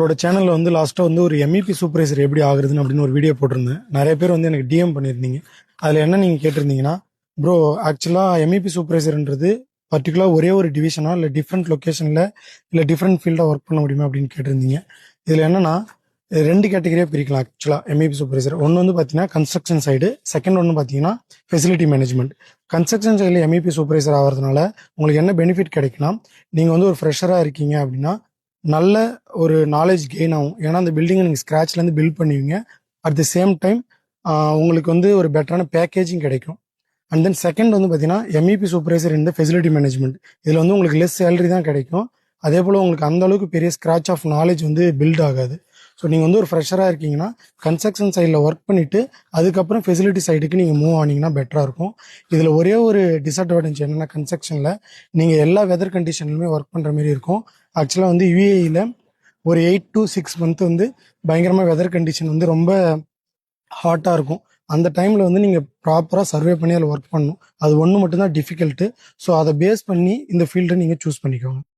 உங்களோட சேனல்ல வந்து லாஸ்ட்டாக வந்து ஒரு எம்இபி சூப்பர்வைசர் எப்படி ஆகுறதுன்னு அப்படின்னு ஒரு வீடியோ போட்டிருந்தேன். நிறைய பேர் வந்து எனக்கு டிஎம் பண்ணியிருந்தீங்க. அதில் என்ன நீங்கள் கேட்டிருந்தீங்கன்னா, ப்ரோ ஆக்சுவலாக எம்இபி சூப்பர்வைசர்ன்றது பர்டிகுலர் ஒரே ஒரு டிவிஷனா இல்லை டிஃப்ரெண்ட் லொக்கேஷனில் இல்லை டிஃப்ரெண்ட் ஃபீல்டாக ஒர்க் பண்ண முடியுமா அப்படின்னு கேட்டிருந்தீங்க. இதில் என்னன்னா ரெண்டு கேட்டகரியாக பிரிக்கலாம். ஆக்சுவலாக எம்இபி சூப்பர்வைசர் ஒன்று வந்து பார்த்தீங்கன்னா கன்ஸ்ட்ரக்ஷன் சைடு, செகண்ட் ஒன்று பார்த்தீங்கன்னா ஃபெசிலிட்டி மேனேஜ்மெண்ட். கன்ஸ்ட்ரக்ஷன் சைடில் எம்இபி சூப்பர்வைசர் ஆகிறதுனால உங்களுக்கு என்ன பெனிஃபிட் கிடைக்குன்னா, நீங்கள் வந்து ஒரு ஃப்ரெஷராக இருக்கீங்க அப்படின்னா நல்ல ஒரு நாலேஜ் கெயின் ஆகும். ஏன்னா அந்த பில்டிங்கை நீங்கள் ஸ்க்ராட்ச்லேருந்து பில்ட் பண்ணுவீங்க. அட் தி சேம் டைம் உங்களுக்கு வந்து ஒரு பெட்டரான பேக்கேஜிங் கிடைக்கும். அண்ட் தென் செகண்ட் வந்து பார்த்தீங்கன்னா எம்இபி சூப்பர்வைசர் இந்த ஃபெசிலிட்டி மேனேஜ்மெண்ட். இதில் வந்து உங்களுக்கு லெஸ் சேலரி தான் கிடைக்கும். அதே போல் உங்களுக்கு அந்த அளவுக்கு பெரிய ஸ்க்ராட்ச் ஆஃப் நாலேஜ் வந்து பில்ட் ஆகாது. ஸோ நீங்கள் வந்து ஒரு ஃப்ரெஷராக இருக்கீங்கன்னா கன்ஸ்ட்ரக்ஷன் சைடில் ஒர்க் பண்ணிவிட்டு அதுக்கப்புறம் ஃபெசிலிட்டி சைடுக்கு நீங்கள் மூவ் ஆனீங்கன்னா பெட்டராக இருக்கும். இதில் ஒரே ஒரு டிஸ்அட்வான்டேஜ் என்னென்னா, கன்ஸ்ட்ரக்ஷனில் நீங்கள் எல்லா வெதர் கண்டிஷன்லையுமே ஒர்க் பண்ணுற மாதிரி இருக்கும். ஆக்சுவலாக வந்து யூஏஇயில் ஒரு 8 to 6 மந்த் வந்து பயங்கரமாக வெதர் கண்டிஷன் வந்து ரொம்ப ஹாட்டாக இருக்கும். அந்த டைமில் வந்து நீங்கள் ப்ராப்பராக சர்வே பண்ணி அதில் ஒர்க் பண்ணணும். அது ஒன்று மட்டும்தான் டிஃபிகல்ட்டு. ஸோ அதை பேஸ் பண்ணி இந்த ஃபீல்டை நீங்கள் சூஸ் பண்ணிக்கோங்க.